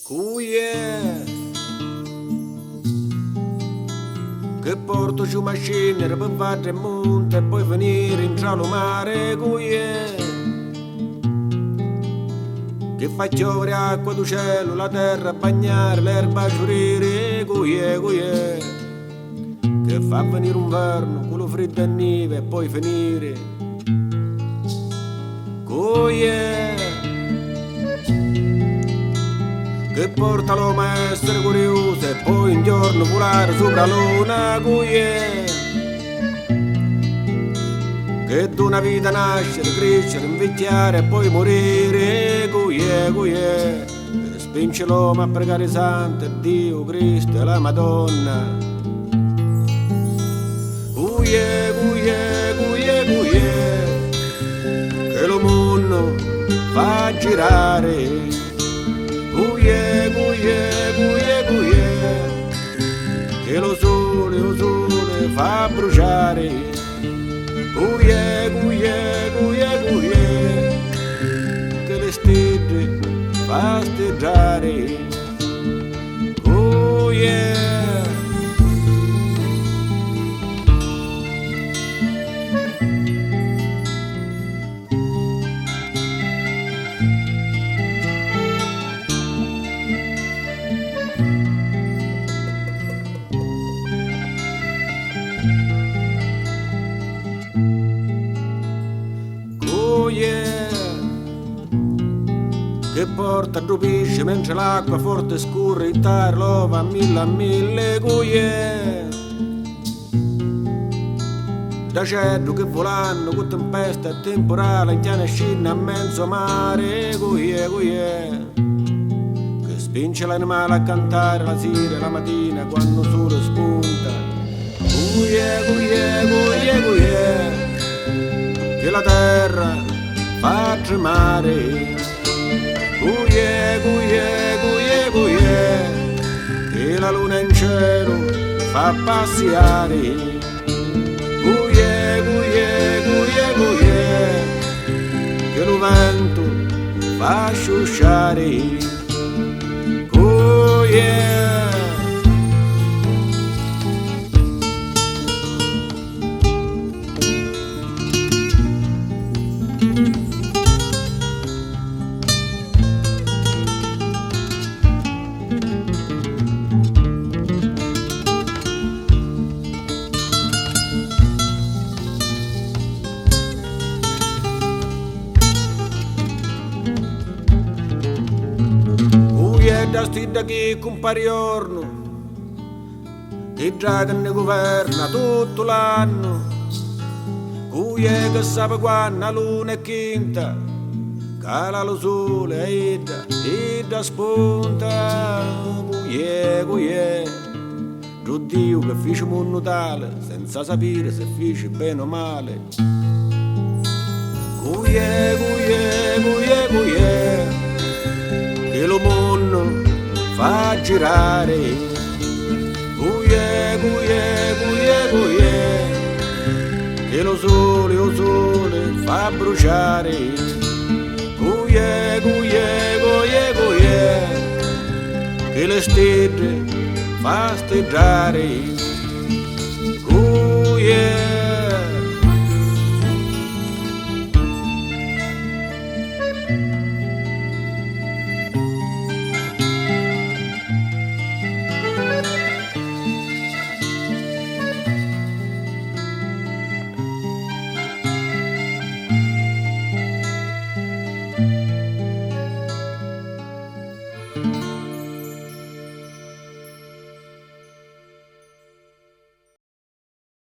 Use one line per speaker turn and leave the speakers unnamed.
Cuie che porto giù macchine per fare monte e poi venire in tra lo mare. Cuie che fa piovere acqua du cielo, la terra bagnare, l'erba giurire. Cuie che fa venire un verno, quello freddo e neve e poi finire. Cuie che porta l'uomo a essere curioso e poi un giorno volare sopra la luna. Cuie che d'una vita nascere, crescere, invecchiare e poi morire. Cuie che spinge l'uomo a pregare santo Dio, Cristo e la Madonna. Cuie che lo mondo fa girare. Cuie che lo sole fa bruciare. Cuie che le stelle fa steggiare. Cuie che porta due pesci mentre l'acqua forte scurre il tarlo va a mille. Cuie da certo che volano con tempesta e temporale in chiana scina a mezzo mare. Cuie che spinge l'animale a cantare la sera e la mattina quando il sole spunta. Cuie che la terra fa tremare. Cuie che la luna in cielo fa passeare. Cuie che lo vento fa sciusciare. Cuie da stida che compare giorno, che già che ne governa tutto l'anno. Cuie che sa quando la luna è quinta, cala lo sole e da spunta. Cuie Dio che fece un Natale senza sapere se fece bene o male. Cuie che lo mondo fa girare. Cuie che lo sole fa bruciare. Cuie che le stelle fa steggiare.